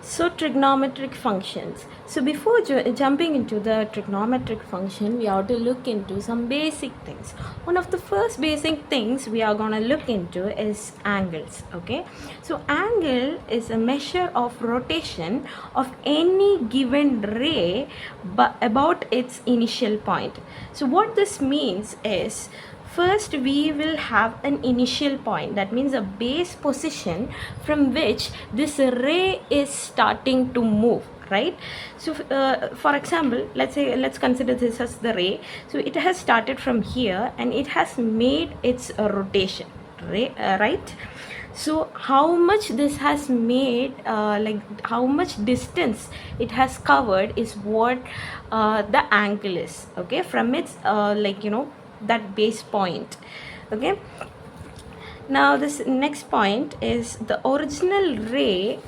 So trigonometric functions. So before jumping into the trigonometric function, we have to look into some basic things. One of the first basic things we are going to look into is angles. Okay, so angle is a measure of rotation of any given ray about its initial point. So what this means is, first we will have an initial point, that means a base position from which this ray is starting to move, right? So for example, let's consider this as the ray. So it has started from here and it has made its rotation, right? So how much this has made, how much distance it has covered is what the angle is, okay, from its that base point. Okay, now this next point is the original ray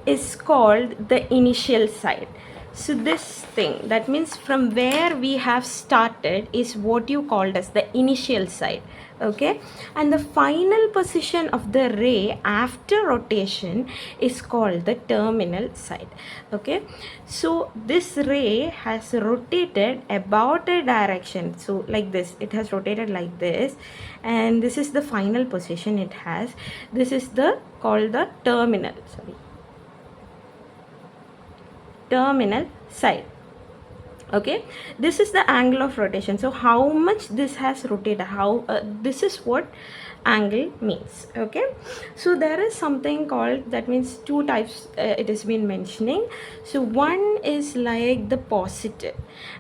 is called the initial side. So this thing, that means from where we have started, is what you called as the initial side. Okay, and the final position of the ray after rotation is called the terminal side. Okay, so this ray has rotated about a direction, so like this, it has rotated like this, and this is the final position it has. This is the called the terminal side. Okay, this is the angle of rotation. So how much this has rotated, how this is what angle means. Okay, so there is something called, that means two types it has been mentioning. So one is like the positive,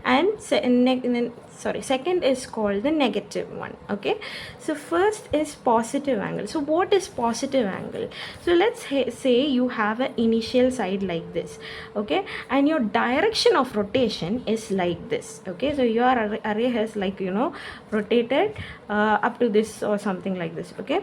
and second is called the negative one. Okay, so first is positive angle. So what is positive angle? So let's say you have an initial side like this, okay, and your direction of rotation is like this. Okay, so your array has, rotated up to this or something like this. Okay,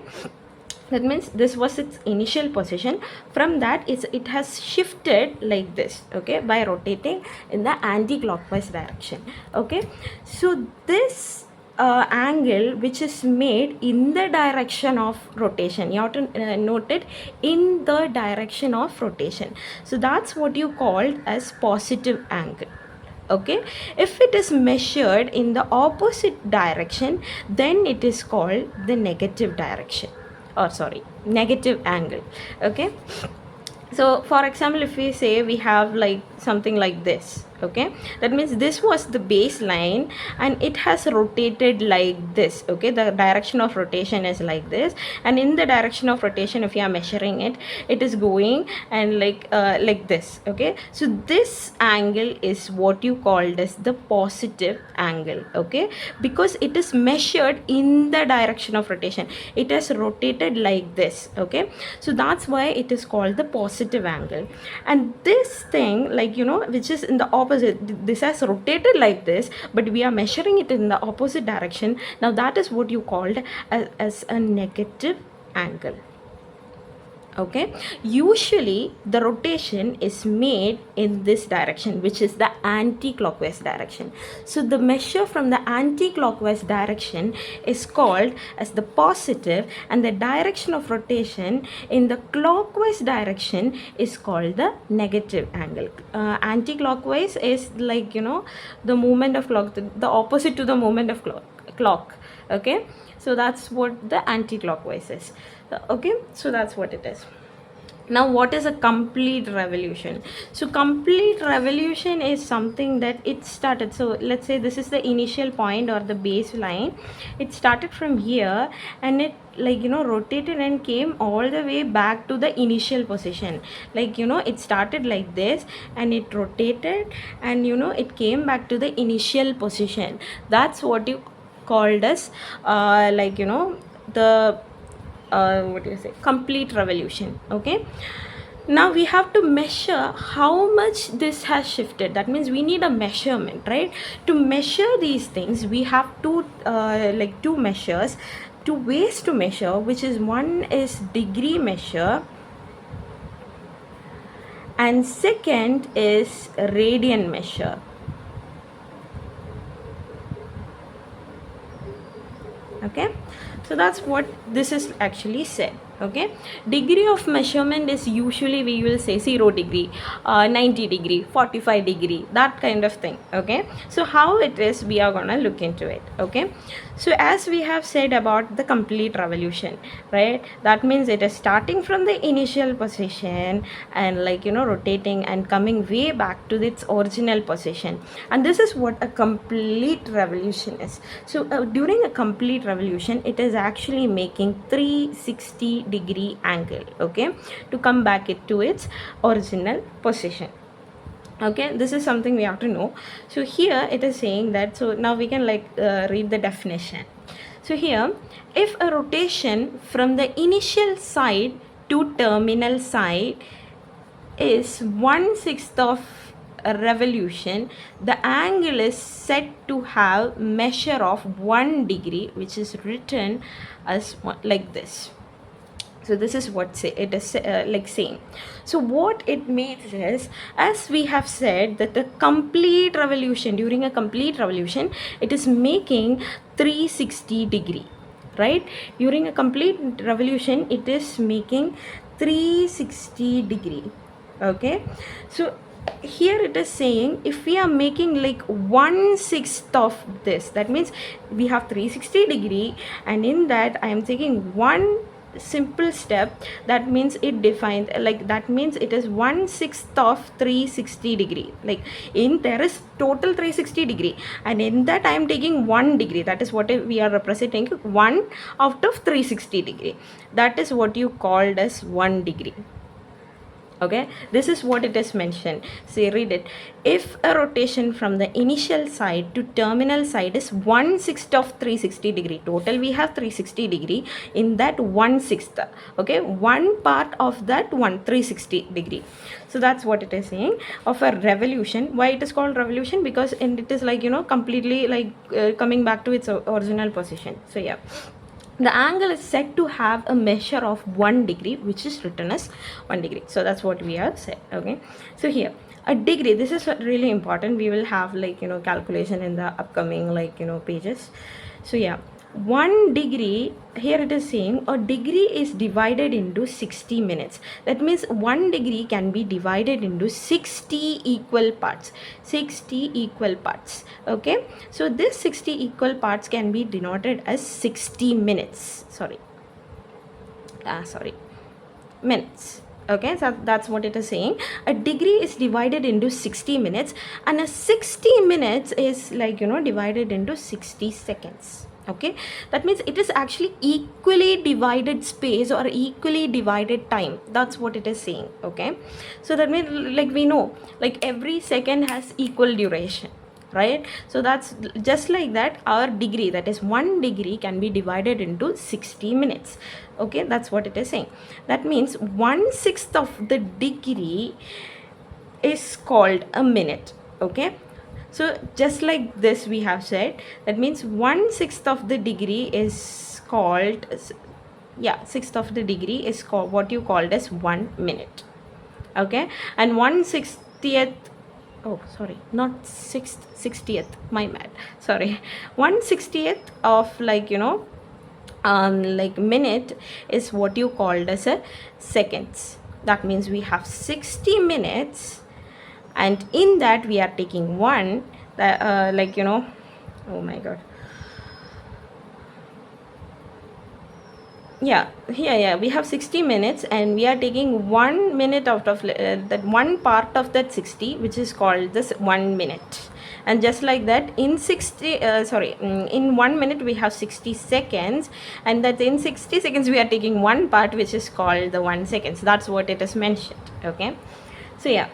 that means this was its initial position. From that, it has shifted like this, okay, by rotating in the anti-clockwise direction. Okay, so this angle which is made in the direction of rotation, you have to note it, in the direction of rotation. So that's what you called as positive angle. Okay, if it is measured in the opposite direction, then it is called the negative direction, or sorry, negative angle. Okay, so for example, if we say we have like something like this, okay, that means this was the baseline and it has rotated like this. Okay, the direction of rotation is like this, and in the direction of rotation, if you are measuring it, it is going and like this. Okay, so this angle is what you called as the positive angle. Okay, because it is measured in the direction of rotation, it has rotated like this. Okay, so that's why it is called the positive angle. And this thing, which is in the opposite, this has rotated like this, but we are measuring it in the opposite direction. Now that is what you called as a negative angle. Okay, usually the rotation is made in this direction, which is the anti-clockwise direction. So the measure from the anti-clockwise direction is called as the positive, and the direction of rotation in the clockwise direction is called the negative angle. Anti-clockwise is the movement of clock, the opposite to the movement of clock. Okay, so that's what the anti-clockwise is. Okay, so that's what it is. Now what is a complete revolution? So complete revolution is something that it started, so let's say this is the initial point or the baseline. It started from here and it rotated and came all the way back to the initial position. It started like this and it rotated and it came back to the initial position. That's what you called as the complete revolution. Okay, now we have to measure how much this has shifted. That means we need a measurement, right? To measure these things, we have two measures, two ways to measure, which is, one is degree measure and second is radian measure. Okay, so that's what this is actually said. Okay, degree of measurement is usually we will say 0 degree, 90 degree, 45 degree, that kind of thing. Okay, so how it is, we are gonna look into it. Okay, so as we have said about the complete revolution, right, that means it is starting from the initial position and rotating and coming way back to its original position, and this is what a complete revolution is. So during a complete revolution, it is actually making 360-degree angle, okay, to come back to its original position. Okay, this is something we have to know. So here it is saying that, so now we can read the definition. So here, if a rotation from the initial side to terminal side is 1/6 of a revolution, the angle is said to have measure of 1 degree, which is written as like this. So this is what it is saying. So what it means is, as we have said, that the complete revolution, during a complete revolution, it is making 360 degree, right? During a complete revolution, it is making 360 degree. Okay, so here it is saying, if we are making like 1/6 of this, that means we have 360 degree, and in that I am taking one simple step, that means it defined that means it is 1/6 of 360 degree. Like in there is total 360 degree, and in that I am taking 1 degree, that is what we are representing, 1 out of 360 degree. That is what you called as 1 degree. Okay, this is what it is mentioned. See, read it. If a rotation from the initial side to terminal side is 1/6 of 360 degree, total we have 360 degree, in that 1/6, okay, one part of that 360 degree. So that's what it is saying of a revolution. Why it is called revolution? Because it is completely coming back to its original position. So yeah, the angle is said to have a measure of 1 degree, which is written as 1 degree. So that's what we have said. Okay, so here a degree, this is really important. We will have calculation in the upcoming pages. So yeah, 1 degree, here it is saying a degree is divided into 60 minutes. That means 1 degree can be divided into 60 equal parts. 60 equal parts. Okay, so this 60 equal parts can be denoted as 60 minutes. Minutes. Okay, so that's what it is saying. A degree is divided into 60 minutes, and a 60 minutes is divided into 60 seconds. Okay, that means it is actually equally divided space or equally divided time. That's what it is saying. Okay, so that means we know every second has equal duration, right? So that's just like that, our degree, that is 1 degree, can be divided into 60 minutes. Okay, that's what it is saying. That means 1/6 of the degree is called a minute. Okay, so just like this we have said, that means 1/6 of the degree is called, yeah, 1/6 of the degree is called what you called as 1 minute. Okay, and 1/60th, oh sorry, not 60th, my bad, sorry, 1/60th of minute is what you called as a seconds. That means we have 60 minutes, and in that we are taking one, oh my god, yeah, here we have 60 minutes, and we are taking 1 minute out of that one part of that 60, which is called this 1 minute. And just like that, in 1 minute we have 60 seconds, and that in 60 seconds we are taking one part, which is called the 1 seconds. That's what it is mentioned. Okay, so yeah,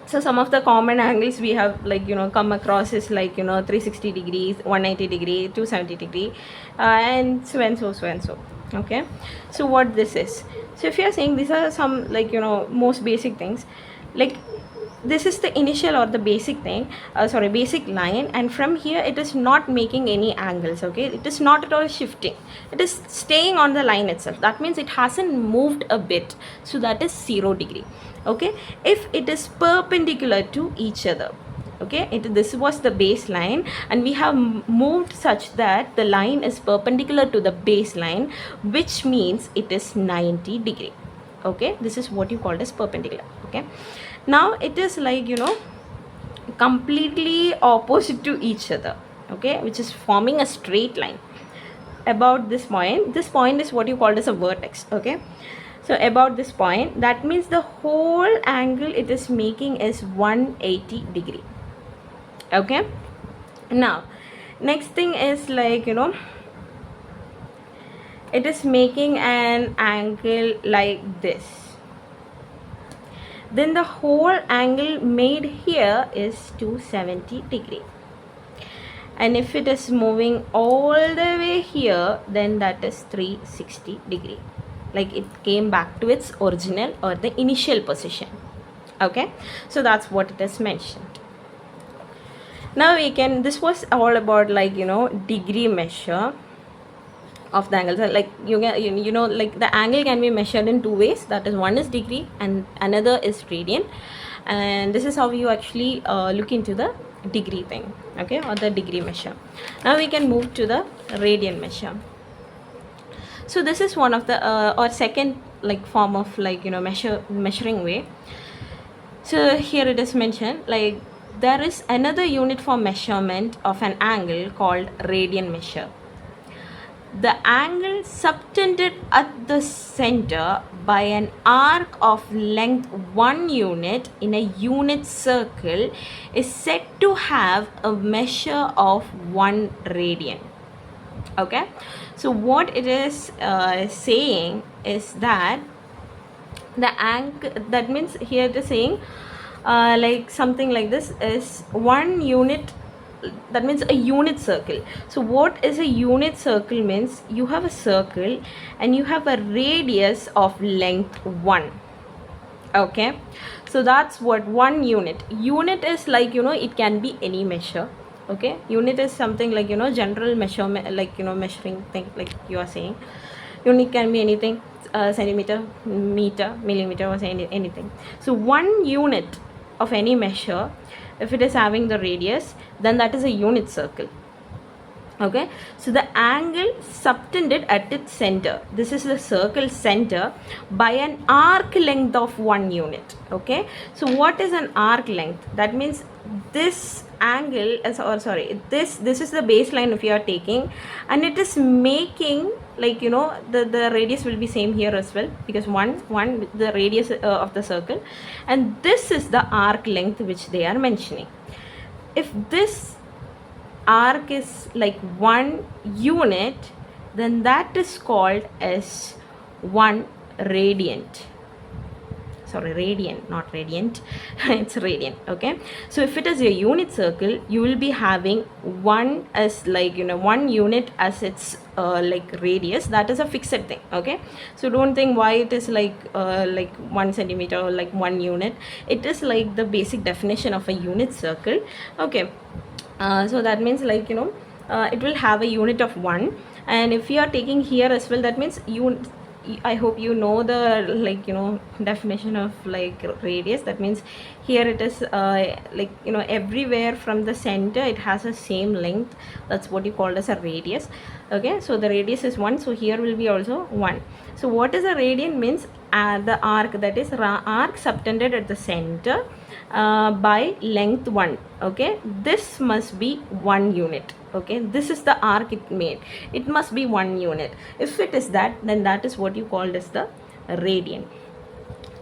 so some of the common angles we have come across is 360 degrees, 190 degree, 270 degree, and so and so. Okay, so what this is, so if you are saying these are some most basic things, this is the initial or the basic thing, basic line, and from here it is not making any angles. Okay, it is not at all shifting, it is staying on the line itself. That means it hasn't moved a bit, so that is 0 degree. Okay, if it is perpendicular to each other, Okay, this was the baseline, and we have moved such that the line is perpendicular to the baseline, which means it is 90 degree. Okay, this is what you called as perpendicular. Okay, now it is like, you know, completely opposite to each other. Okay, which is forming a straight line. About this point is what you called as a vertex. Okay, so about this point, that means the whole angle it is making is 180 degree. Okay, now next thing is like, you know, it is making an angle like this. Then the whole angle made here is 270 degree. And if it is moving all the way here, then that is 360 degree. Like it came back to its original or the initial position. Okay, so that's what it is mentioned. Now we can, this was all about like, you know, degree measure of the angle. So like you know, like the angle can be measured in two ways. That is, one is degree and another is radian. And this is how you actually look into the degree thing, okay, or the degree measure. Now we can move to the radian measure. So this is one of the or second like form of like, you know, measuring way. So here it is mentioned like there is another unit for measurement of an angle called radian measure. The angle subtended at the center by an arc of length 1 unit in a unit circle is said to have a measure of 1 radian. Okay, so what it is saying is that the angle, that means here it is saying like something like this is 1 unit. That means a unit circle. So what is a unit circle means? You have a circle and you have a radius of length 1. Okay, so that's what 1 unit. Unit is like, you know, it can be any measure. Okay, unit is something like, you know, general measurement, like, you know, measuring thing, like you are saying. Unit can be anything, centimeter, meter, millimeter, or anything. So 1 unit of any measure, if it is having the radius, then that is a unit circle. Okay, so the angle subtended at its center, this is the circle center, by an arc length of 1 unit. Okay, so what is an arc length? That means this angle is, or sorry, this is the baseline if you are taking, and it is making like, you know, the radius will be same here as well, because one the radius of the circle, and this is the arc length which they are mentioning. If this arc is like 1 unit, then that is called as 1 radiant. Sorry, radian, not radiant. It's radian. Okay, so if it is a unit circle, you will be having 1 as like, you know, 1 unit as its like radius. That is a fixed thing. Okay, so don't think why it is like 1 centimeter or like 1 unit. It is like the basic definition of a unit circle. Okay, so that means like, you know, it will have a unit of 1, and if you are taking here as well, that means I hope you know the like, you know, definition of like radius. That means here it is like, you know, everywhere from the center it has the same length. That's what you call as a radius. Okay, so the radius is 1, so here will be also 1. So what is a radian means? The arc, that is arc subtended at the center by length 1. Okay, this must be 1 unit. Okay, this is the arc it made, it must be 1 unit. If it is that, then that is what you called as the radian.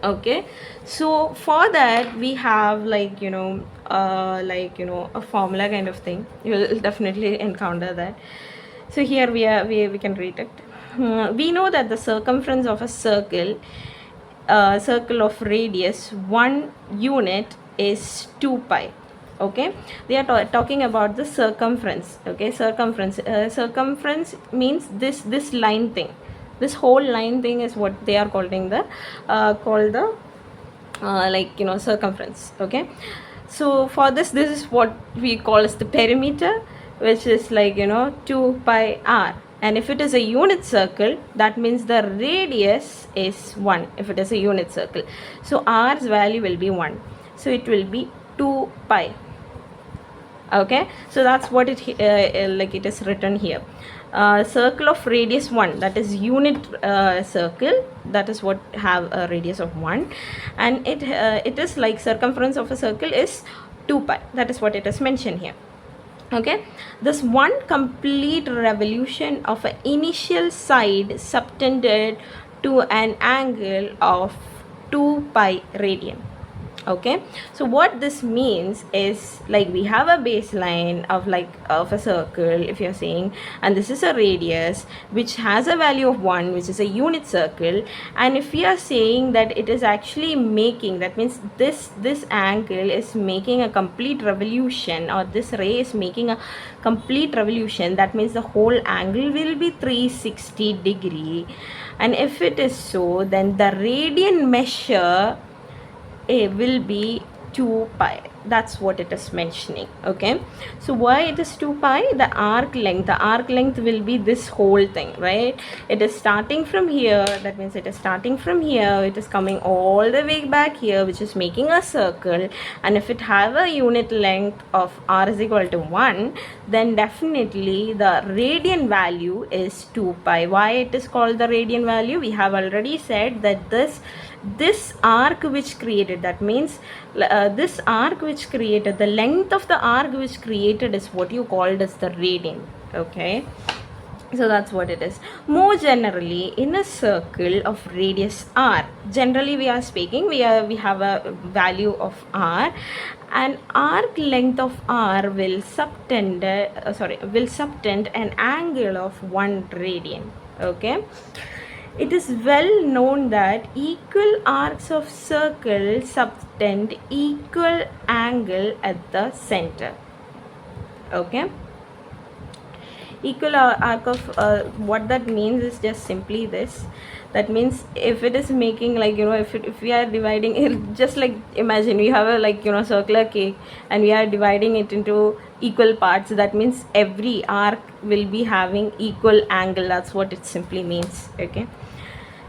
Okay, so for that we have like, you know, a formula kind of thing. You will definitely encounter that. So here we can read it. We know that the circumference of a circle of radius 1 unit is 2 pi. Okay, they are talking about the circumference. Okay, circumference means this line thing, this whole line thing is what they are calling the like, you know, circumference. Okay, so for this is what we call as the perimeter, which is like, you know, 2 pi r. And if it is a unit circle, that means the radius is 1 if it is a unit circle. So r's value will be 1, so it will be 2 pi. Okay, so that's what it like it is written here. Circle of radius 1, that is unit circle, that is what have a radius of 1, and it is like circumference of a circle is 2 pi, that is what it is mentioned here. Okay, this one complete revolution of an initial side subtended to an angle of 2 pi radian. Okay, so what this means is, like, we have a baseline of like of a circle, if you're saying, and this is a radius which has a value of 1, which is a unit circle, and if we are saying that it is actually making, that means this angle is making a complete revolution, or this ray is making a complete revolution, that means the whole angle will be 360 degree. And if it is so, then the radian measure will be 2 pi. That's what it is mentioning. Okay, so why it is 2 pi? The arc length will be this whole thing, right? It is starting from here, that means it is starting from here, it is coming all the way back here, which is making a circle. And if it have a unit length of r is equal to 1, then definitely the radian value is 2 pi. Why it is called the radian value? We have already said that this arc which created, that means this arc which created, the length of the arc which created is what you called as the radian. Okay, so that's what it is. More generally, in a circle of radius r, generally we are speaking, we have a value of r, and arc length of r will subtend an angle of 1 radian. Okay, it is well known that equal arcs of circle subtend equal angle at the center. Okay, equal arc of what that means is just simply this. That means if it is making, like, if we are dividing it, just like imagine we have a, like, circular cake, and we are dividing it into equal parts, that means every arc will be having equal angle. That's what it simply means. Okay,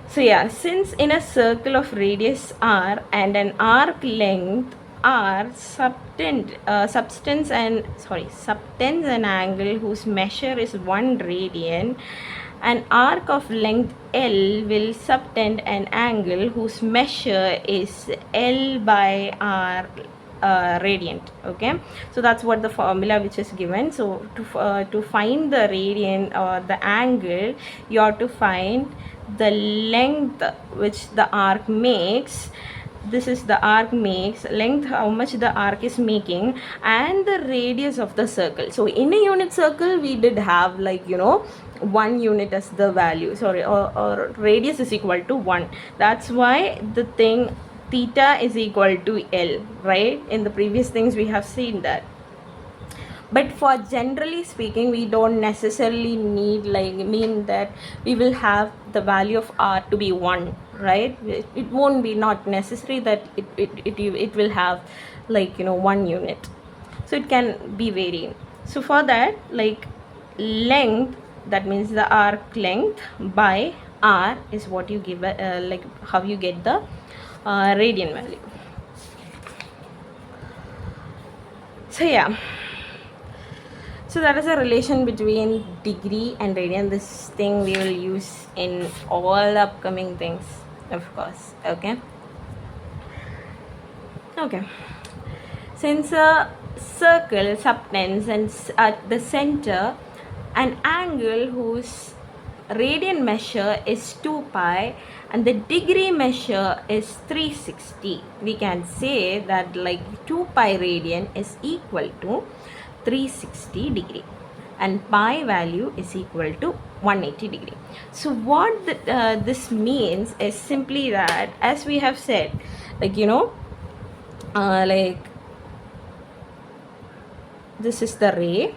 so yeah, since in a circle of radius r and an arc length r subtends an angle whose measure is 1 radian, an arc of length L will subtend an angle whose measure is L by R radiant. Okay, so that's what the formula which is given. So to find the radian or the angle, you have to find the length which the arc makes. This is the arc makes length, how much the arc is making, and the radius of the circle. So in a unit circle we did have, like, 1 unit as the value, or radius is equal to 1. That's why the thing theta is equal to L, right? In the previous things we have seen that. But for generally speaking, we don't necessarily need, like, mean that we will have the value of r to be 1, right? It won't be not necessary that it will have, like, 1 unit. So it can be varying. So for that, like, length, that means the arc length by r is what you give, like how you get the radian value. So yeah, so that is a relation between degree and radian. This thing we will use in all upcoming things, of course. Okay, since a circle subtends and at the center an angle whose radian measure is 2 pi and the degree measure is 360, we can say that, like, 2 pi radian is equal to 360 degree and pi value is equal to 180 degree. So what this means is simply that, as we have said, like, like, this is the ray,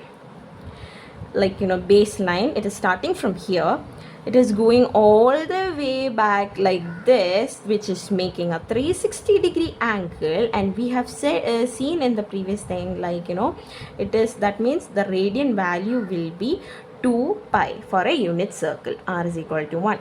like, baseline, it is starting from here, it is going all the way back like this, which is making a 360 degree angle, and we have seen in the previous thing, like, it is, that means the radian value will be 2 pi for a unit circle, r is equal to 1.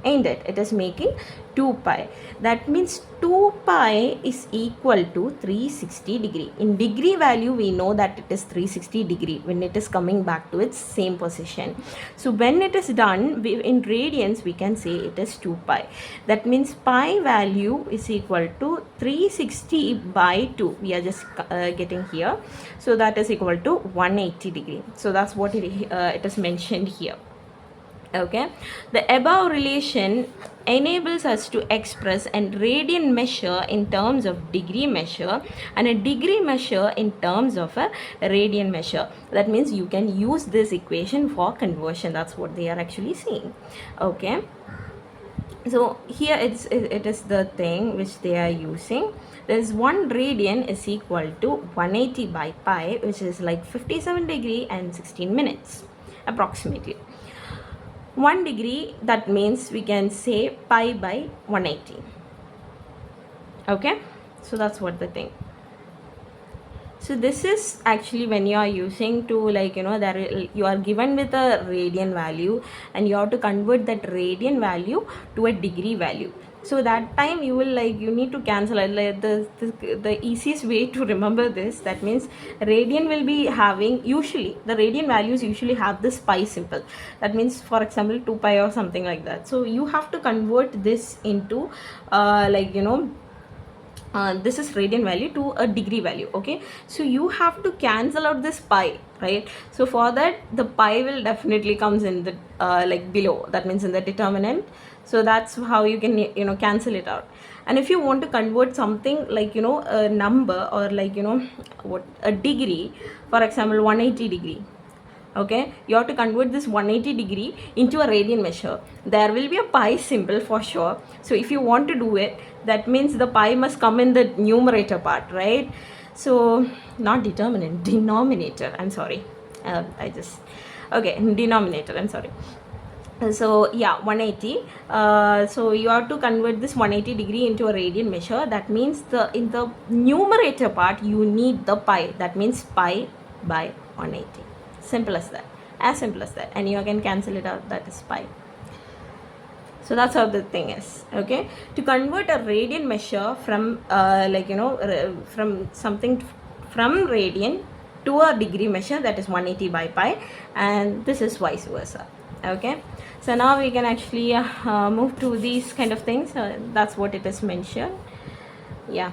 ain't it? It is making 2 pi. That means 2 pi is equal to 360 degree. In degree value, we know that it is 360 degree when it is coming back to its same position. So when it is done, in radians, we can say it is 2 pi. That means pi value is equal to 360 by 2. We are just getting here. So that is equal to 180 degree. So that's what it is mentioned here. Okay, the above relation enables us to express a radian measure in terms of degree measure and a degree measure in terms of a radian measure. That means you can use this equation for conversion. That's what they are actually saying. Okay, so here it is the thing which they are using. There's 1 radian is equal to 180 by pi, which is like 57 degree and 16 minutes approximately. 1 degree, that means we can say pi by 180. Okay, so that's what the thing. So this is actually when you are using to, like, you are given with a radian value and you have to convert that radian value to a degree value. So that time you will, like, you need to cancel it. Like the easiest way to remember this, that means radian will be having, usually the radian values usually have this pi symbol. That means, for example, 2 pi or something like that. So you have to convert this into this is radian value to a degree value. Okay, so you have to cancel out this pi, right? So for that, the pi will definitely comes in the like below, that means in the determinant. So that's how you can cancel it out. And if you want to convert something like a number, or like what a degree, for example 180 degree, okay, you have to convert this 180 degree into a radian measure. There will be a pi symbol for sure. So if you want to do it, that means the pi must come in the numerator part, right? So not determinant, denominator, I'm sorry, denominator, I'm sorry. So yeah, 180. So you have to convert this 180 degree into a radian measure. That means in the numerator part you need the pi. That means pi by 180. Simple as that, as simple as that. And you can cancel it out, that is pi. So that's how the thing is. Okay, to convert a radian measure from from something from radian to a degree measure, that is 180 by pi, and this is vice versa. Okay, so now we can actually move to these kind of things. That's what it is mentioned. Yeah.